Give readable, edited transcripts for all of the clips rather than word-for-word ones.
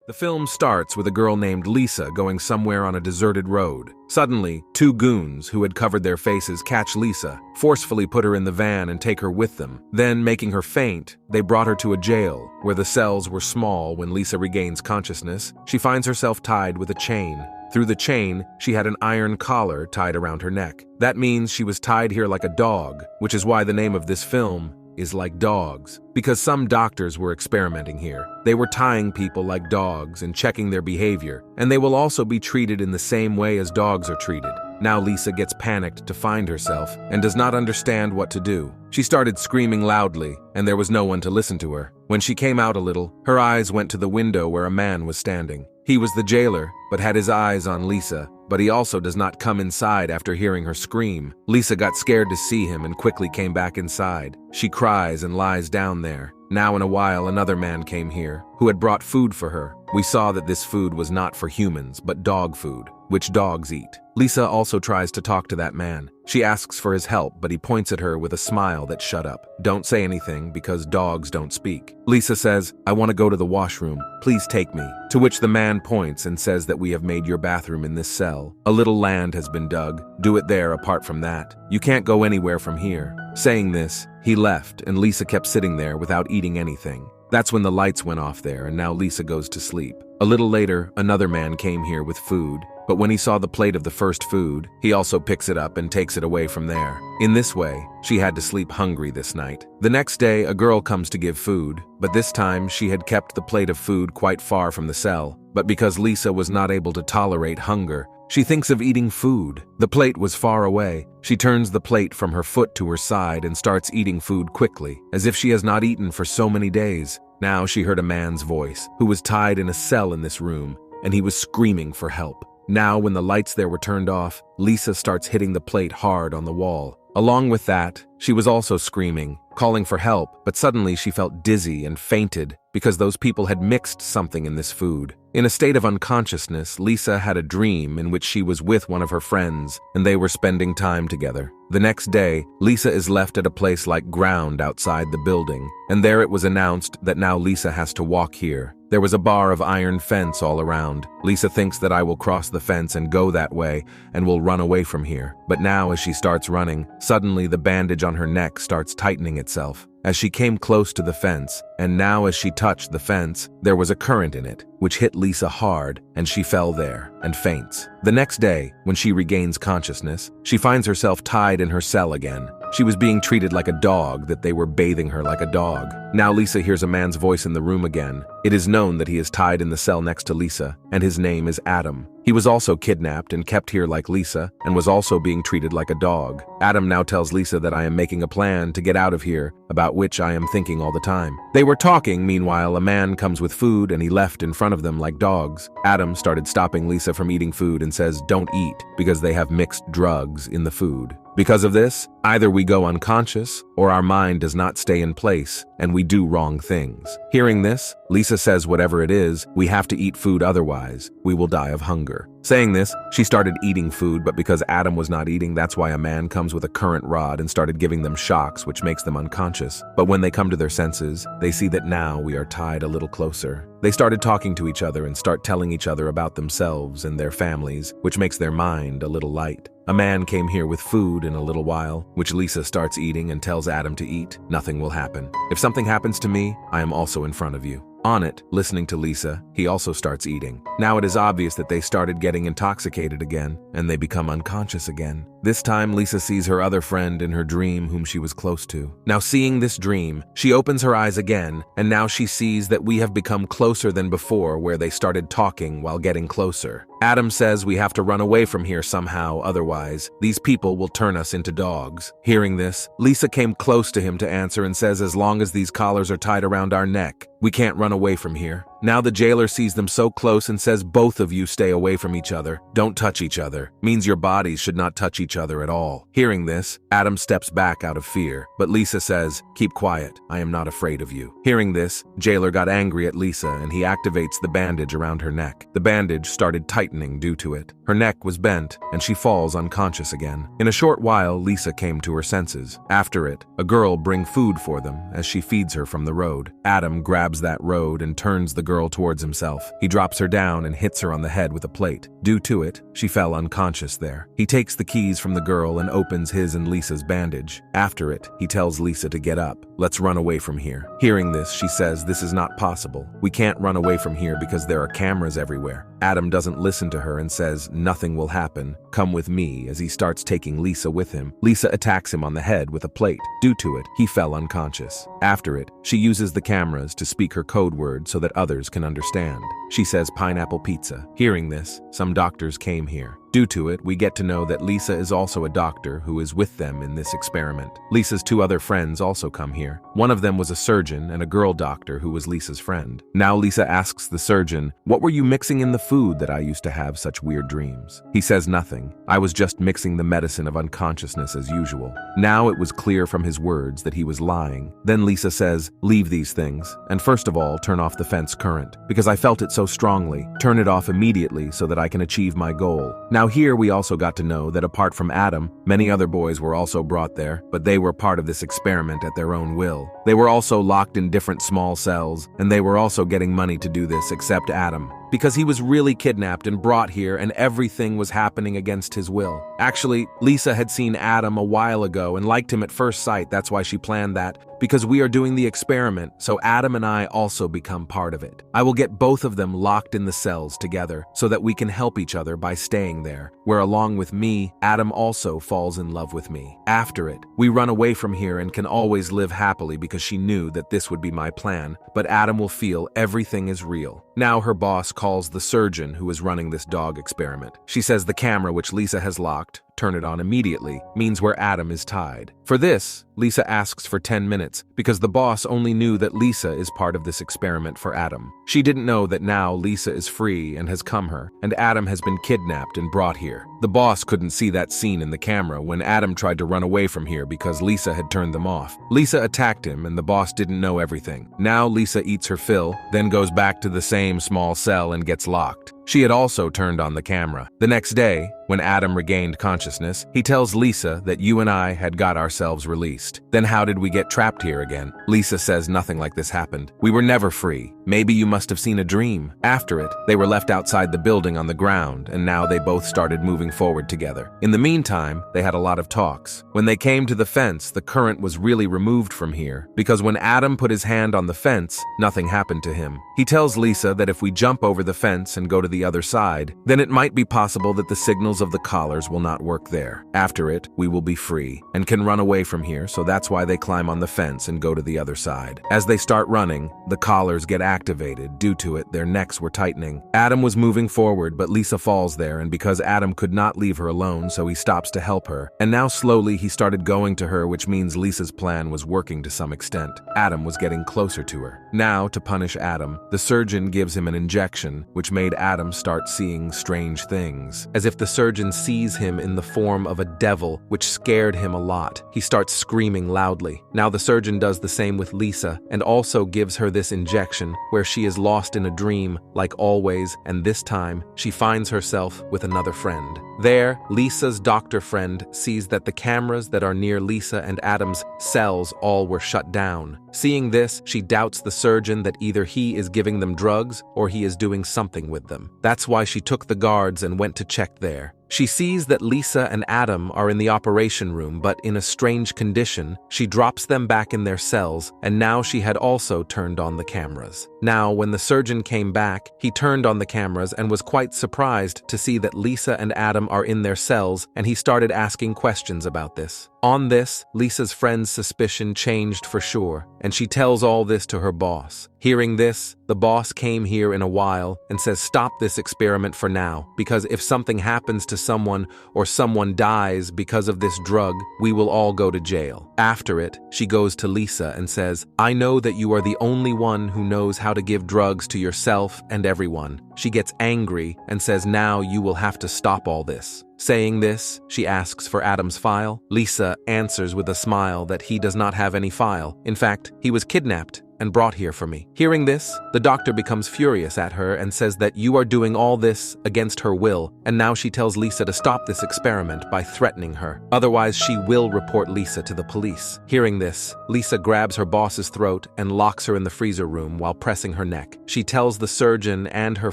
The film starts with a girl named Lisa going somewhere on a deserted road. Suddenly, two goons who had covered their faces catch Lisa, forcefully put her in the van and take her with them. Then, making her faint, they brought her to a jail, where the cells were small. When Lisa regains consciousness, she finds herself tied with a chain. Through the chain, she had an iron collar tied around her neck. That means she was tied here like a dog, which is why the name of this film is Like Dogs, because some doctors were experimenting here. They were tying people like dogs and checking their behavior, and they will also be treated in the same way as dogs are treated. Now Lisa gets panicked to find herself and does not understand what to do. She started screaming loudly, and there was no one to listen to her. When she came out a little, her eyes went to the window where a man was standing. He was the jailer, but had his eyes on Lisa, but he also does not come inside after hearing her scream. Lisa got scared to see him and quickly came back inside. She cries and lies down there. Now in a while, another man came here, who had brought food for her. We saw that this food was not for humans, but dog food, which dogs eat. Lisa also tries to talk to that man. She asks for his help, but he points at her with a smile that shut up. Don't say anything, because dogs don't speak. Lisa says, I want to go to the washroom. Please take me. To which the man points and says that we have made your bathroom in this cell. A little land has been dug. Do it there apart from that. You can't go anywhere from here. Saying this, he left, and Lisa kept sitting there without eating anything. That's when the lights went off there, and now Lisa goes to sleep. A little later, another man came here with food, but when he saw the plate of the first food, he also picks it up and takes it away from there. In this way, she had to sleep hungry this night. The next day, a girl comes to give food, but this time she had kept the plate of food quite far from the cell. But because Lisa was not able to tolerate hunger, she thinks of eating food. The plate was far away. She turns the plate from her foot to her side and starts eating food quickly, as if she has not eaten for so many days. Now she heard a man's voice, who was tied in a cell in this room, and he was screaming for help. Now, when the lights there were turned off, Lisa starts hitting the plate hard on the wall. Along with that, she was also screaming, calling for help, but suddenly she felt dizzy and fainted because those people had mixed something in this food. In a state of unconsciousness, Lisa had a dream in which she was with one of her friends, and they were spending time together. The next day, Lisa is left at a place like ground outside the building, and there it was announced that now Lisa has to walk here. There was a bar of iron fence all around. Lisa thinks that I will cross the fence and go that way and will run away from here. But now as she starts running, suddenly the bandage on her neck starts tightening itself. As she came close to the fence, and now as she touched the fence, there was a current in it, which hit Lisa hard, and she fell there and faints. The next day, when she regains consciousness, she finds herself tied in her cell again. She was being treated like a dog, that they were bathing her like a dog. Now Lisa hears a man's voice in the room again. It is known that he is tied in the cell next to Lisa, and his name is Adam. He was also kidnapped and kept here like Lisa, and was also being treated like a dog. Adam now tells Lisa that I am making a plan to get out of here, about which I am thinking all the time. They were talking, meanwhile a man comes with food and he left in front of them like dogs. Adam started stopping Lisa from eating food and says don't eat, because they have mixed drugs in the food. Because of this, either we go unconscious or our mind does not stay in place and we do wrong things. Hearing this, Lisa says whatever it is, we have to eat food, otherwise we will die of hunger. Saying this, she started eating food, but because Adam was not eating, that's why a man comes with a current rod and started giving them shocks, which makes them unconscious. But when they come to their senses, they see that now we are tied a little closer. They started talking to each other and start telling each other about themselves and their families, which makes their mind a little light. A man came here with food in a little while, which Lisa starts eating and tells Adam to eat. Nothing will happen. If something happens to me, I am also in front of you. On it, listening to Lisa, he also starts eating. Now it is obvious that they started getting intoxicated again, and they become unconscious again. This time, Lisa sees her other friend in her dream whom she was close to. Now seeing this dream, she opens her eyes again, and now she sees that we have become closer than before, where they started talking while getting closer. Adam says we have to run away from here somehow, otherwise these people will turn us into dogs. Hearing this, Lisa came close to him to answer and says as long as these collars are tied around our neck, we can't run away from here. Now the jailer sees them so close and says both of you stay away from each other. Don't touch each other. Means your bodies should not touch each other at all. Hearing this, Adam steps back out of fear, but Lisa says, keep quiet, I am not afraid of you. Hearing this, jailer got angry at Lisa and he activates the bandage around her neck. The bandage started tightening due to it. Her neck was bent and she falls unconscious again. In a short while, Lisa came to her senses. After it, a girl brings food for them as she feeds her from the road. Adam grabs that road and turns the girl towards himself. He drops her down and hits her on the head with a plate. Due to it, she fell unconscious there. He takes the keys from the girl and opens his and Lisa's bandage. After it, he tells Lisa to get up. Let's run away from here. Hearing this, she says this is not possible. We can't run away from here because there are cameras everywhere. Adam doesn't listen to her and says nothing will happen. Come with me, as he starts taking Lisa with him. Lisa attacks him on the head with a plate. Due to it, he fell unconscious. After it, she uses the cameras to speak her code word so that others can understand. She says pineapple pizza. Hearing this, some doctors came here. Due to it, we get to know that Lisa is also a doctor who is with them in this experiment. Lisa's two other friends also come here. One of them was a surgeon and a girl doctor who was Lisa's friend. Now Lisa asks the surgeon, "What were you mixing in the food that I used to have such weird dreams?" He says nothing. I was just mixing the medicine of unconsciousness as usual. Now it was clear from his words that he was lying. Then Lisa says, "Leave these things, and first of all, turn off the fence current, because I felt it so strongly. Turn it off immediately so that I can achieve my goal." Now here we also got to know that apart from Adam, many other boys were also brought there, but they were part of this experiment at their own will. They were also locked in different small cells, and they were also getting money to do this except Adam, because he was really kidnapped and brought here and everything was happening against his will. Actually, Lisa had seen Adam a while ago and liked him at first sight. That's why she planned that, because we are doing the experiment, so Adam and I also become part of it. I will get both of them locked in the cells together so that we can help each other by staying there, where along with me, Adam also falls in love with me. After it, we run away from here and can always live happily because she knew that this would be my plan, but Adam will feel everything is real. Now her boss calls the surgeon who is running this dog experiment. She says the camera which Lisa has locked, turn it on immediately, means where Adam is tied. For this, Lisa asks for 10 minutes because the boss only knew that Lisa is part of this experiment for Adam. She didn't know that now Lisa is free and has come her, and Adam has been kidnapped and brought here. The boss couldn't see that scene in the camera when Adam tried to run away from here because Lisa had turned them off. Lisa attacked him and the boss didn't know everything. Now Lisa eats her fill, then goes back to the same small cell and gets locked. She had also turned on the camera. The next day, when Adam regained consciousness, he tells Lisa that you and I had got ourselves released. Then how did we get trapped here again? Lisa says nothing like this happened. We were never free. Maybe you must have seen a dream. After it, they were left outside the building on the ground, and now they both started moving forward together. In the meantime, they had a lot of talks. When they came to the fence, the current was really removed from here, because when Adam put his hand on the fence, nothing happened to him. He tells Lisa that if we jump over the fence and go to the other side, then it might be possible that the signals of the collars will not work there. After it, we will be free and can run away from here, so that's why they climb on the fence and go to the other side. As they start running, the collars get activated. Due to it, their necks were tightening. Adam was moving forward, but Lisa falls there, and because Adam could not leave her alone, so he stops to help her. And now slowly he started going to her, which means Lisa's plan was working to some extent. Adam was getting closer to her. Now, to punish Adam, the surgeon gives him an injection, which made Adam start seeing strange things, as if the surgeon sees him in the form of a devil, which scared him a lot. He starts screaming loudly. Now the surgeon does the same with Lisa, and also gives her this injection, where she is lost in a dream, like always, and this time, she finds herself with another friend. There, Lisa's doctor friend sees that the cameras that are near Lisa and Adam's cells all were shut down. Seeing this, she doubts the surgeon that either he is giving them drugs or he is doing something with them. That's why she took the guards and went to check there. She sees that Lisa and Adam are in the operation room, but in a strange condition. She drops them back in their cells, and now she had also turned on the cameras. Now, when the surgeon came back, he turned on the cameras and was quite surprised to see that Lisa and Adam are in their cells, and he started asking questions about this. On this, Lisa's friend's suspicion changed for sure, and she tells all this to her boss. Hearing this, the boss came here in a while and says stop this experiment for now, because if something happens to someone or someone dies because of this drug, we will all go to jail. After it, she goes to Lisa and says, I know that you are the only one who knows how to give drugs to yourself and everyone. She gets angry and says now you will have to stop all this. Saying this, she asks for Adam's file. Lisa answers with a smile that he does not have any file. In fact, he was kidnapped. and brought here for me." Hearing this, the doctor becomes furious at her and says that you are doing all this against her will, and now she tells Lisa to stop this experiment by threatening her. Otherwise, she will report Lisa to the police. Hearing this, Lisa grabs her boss's throat and locks her in the freezer room while pressing her neck. She tells the surgeon and her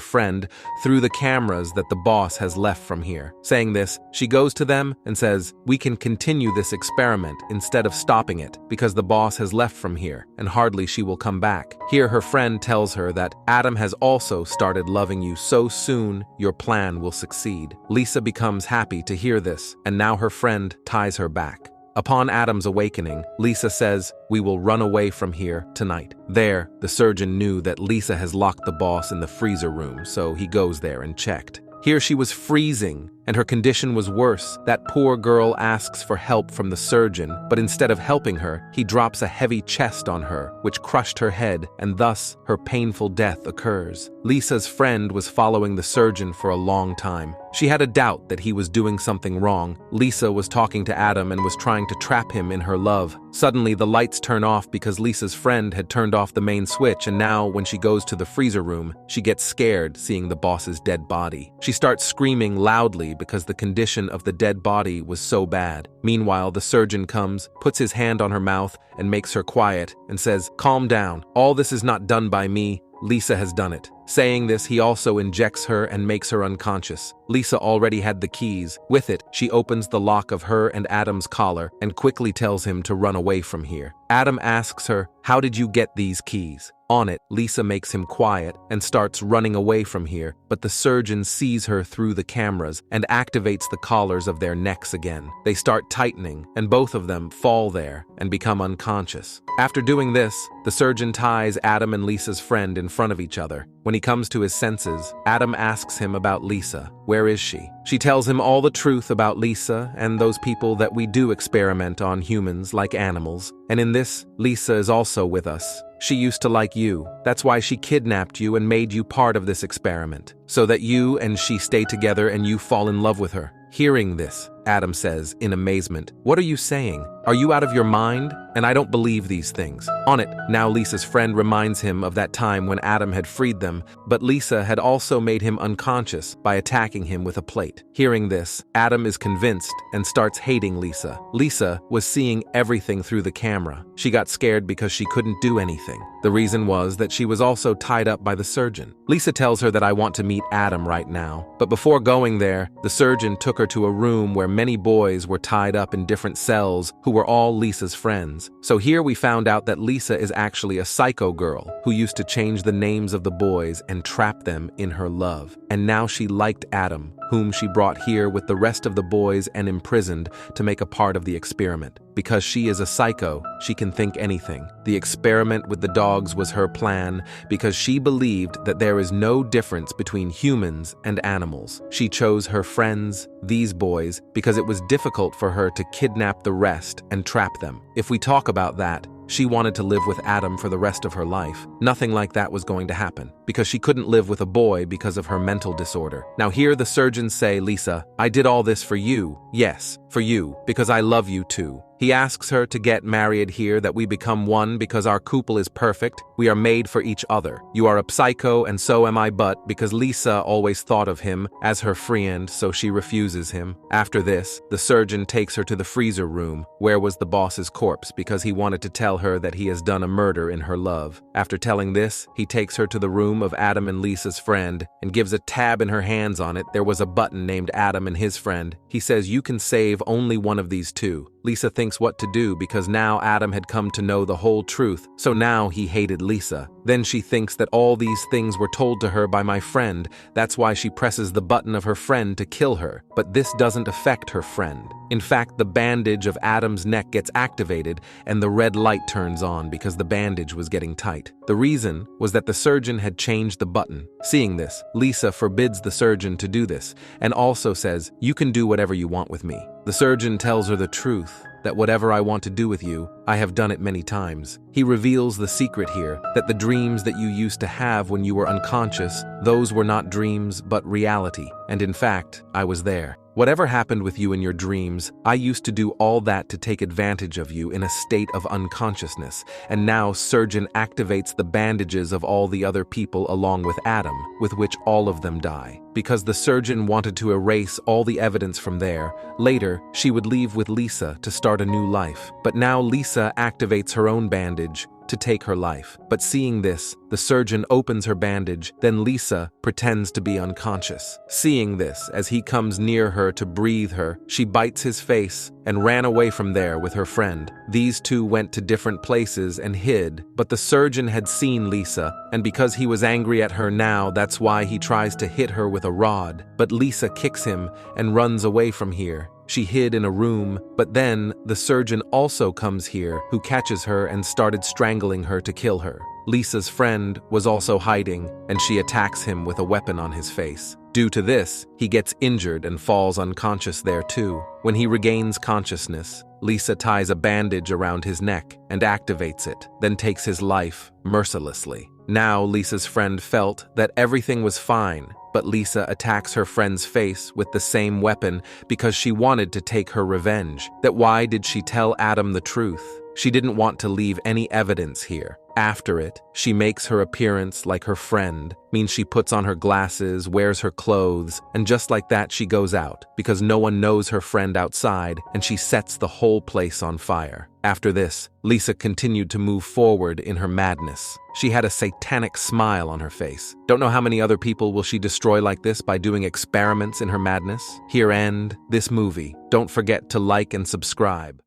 friend through the cameras that the boss has left from here. Saying this, she goes to them and says, "We can continue this experiment instead of stopping it because the boss has left from here and hardly she will come back." Here her friend tells her that Adam has also started loving you, so soon your plan will succeed. Lisa becomes happy to hear this, and now her friend ties her back. Upon Adam's awakening, Lisa says, "We will run away from here tonight." There, the surgeon knew that Lisa has locked the boss in the freezer room, so he goes there and checked. Here she was freezing, and her condition was worse. That poor girl asks for help from the surgeon, but instead of helping her, he drops a heavy chest on her, which crushed her head, and thus her painful death occurs. Lisa's friend was following the surgeon for a long time. She had a doubt that he was doing something wrong. Lisa was talking to Adam and was trying to trap him in her love. Suddenly, the lights turn off because Lisa's friend had turned off the main switch, and now, when she goes to the freezer room, she gets scared seeing the boss's dead body. She starts screaming loudly because the condition of the dead body was so bad. Meanwhile, the surgeon comes, puts his hand on her mouth, and makes her quiet, and says, "Calm down. All this is not done by me. Lisa has done it." Saying this, he also injects her and makes her unconscious. Lisa already had the keys. With it, she opens the lock of her and Adam's collar and quickly tells him to run away from here. Adam asks her, "How did you get these keys?" On it, Lisa makes him quiet and starts running away from here, but the surgeon sees her through the cameras and activates the collars of their necks again. They start tightening, and both of them fall there and become unconscious. After doing this, the surgeon ties Adam and Lisa's friend in front of each other. When he comes to his senses, Adam asks him about Lisa. Where is she? She tells him all the truth about Lisa and those people that we do experiment on humans like animals. And in this, Lisa is also with us. She used to like you. That's why she kidnapped you and made you part of this experiment, so that you and she stay together and you fall in love with her. Hearing this, Adam says in amazement, "What are you saying? Are you out of your mind? And I don't believe these things." On it, now Lisa's friend reminds him of that time when Adam had freed them, but Lisa had also made him unconscious by attacking him with a plate. Hearing this, Adam is convinced and starts hating Lisa. Lisa was seeing everything through the camera. She got scared because she couldn't do anything. The reason was that she was also tied up by the surgeon. Lisa tells her that I want to meet Adam right now, but before going there, the surgeon took her to a room where many boys were tied up in different cells who were all Lisa's friends. So here we found out that Lisa is actually a psycho girl who used to change the names of the boys and trap them in her love. And now she liked Adam, whom she brought here with the rest of the boys and imprisoned to make a part of the experiment. Because she is a psycho, she can think anything. The experiment with the dogs was her plan because she believed that there is no difference between humans and animals. She chose her friends, these boys, because it was difficult for her to kidnap the rest and trap them. If we talk about that, she wanted to live with Adam for the rest of her life. Nothing like that was going to happen, because she couldn't live with a boy because of her mental disorder. Now here the surgeons say, "Lisa, I did all this for you. Yes, for you, because I love you too." He asks her to get married here, that we become one because our couple is perfect. We are made for each other. You are a psycho and so am I, but because Lisa always thought of him as her friend, so she refuses him. After this, the surgeon takes her to the freezer room, where was the boss's corpse, because he wanted to tell her that he has done a murder in her love. After telling this, he takes her to the room of Adam and Lisa's friend and gives a tab in her hands. On it, there was a button named Adam and his friend. He says you can save only one of these two. Lisa thinks what to do because now Adam had come to know the whole truth, so now he hated Lisa. Then she thinks that all these things were told to her by my friend. That's why she presses the button of her friend to kill her. But this doesn't affect her friend. In fact, the bandage of Adam's neck gets activated and the red light turns on because the bandage was getting tight. The reason was that the surgeon had changed the button. Seeing this, Lisa forbids the surgeon to do this and also says, "You can do whatever you want with me." The surgeon tells her the truth, that whatever I want to do with you, I have done it many times. He reveals the secret here, that the dreams that you used to have when you were unconscious, those were not dreams but reality, and in fact, I was there. "Whatever happened with you in your dreams, I used to do all that to take advantage of you in a state of unconsciousness, and now surgeon activates the bandages of all the other people along with Adam, with which all of them die. Because the surgeon wanted to erase all the evidence from there, later she would leave with Lisa to start a new life. But now Lisa activates her own bandage to take her life. But seeing this, the surgeon opens her bandage, then Lisa pretends to be unconscious. Seeing this, as he comes near her to breathe her, she bites his face and ran away from there with her friend. These two went to different places and hid, but the surgeon had seen Lisa, and because he was angry at her now, that's why he tries to hit her with a rod. But Lisa kicks him and runs away from here. She hid in a room, but then the surgeon also comes here, who catches her and started strangling her to kill her. Lisa's friend was also hiding, and she attacks him with a weapon on his face. Due to this, he gets injured and falls unconscious there too. When he regains consciousness, Lisa ties a bandage around his neck and activates it, then takes his life mercilessly. Now Lisa's friend felt that everything was fine, but Lisa attacks her friend's face with the same weapon because she wanted to take her revenge. That why did she tell Adam the truth? She didn't want to leave any evidence here. After it, she makes her appearance like her friend, means she puts on her glasses, wears her clothes, and just like that she goes out, because no one knows her friend outside, and she sets the whole place on fire. After this, Lisa continued to move forward in her madness. She had a satanic smile on her face. Don't know how many other people will she destroy like this by doing experiments in her madness? Here end this movie. Don't forget to like and subscribe.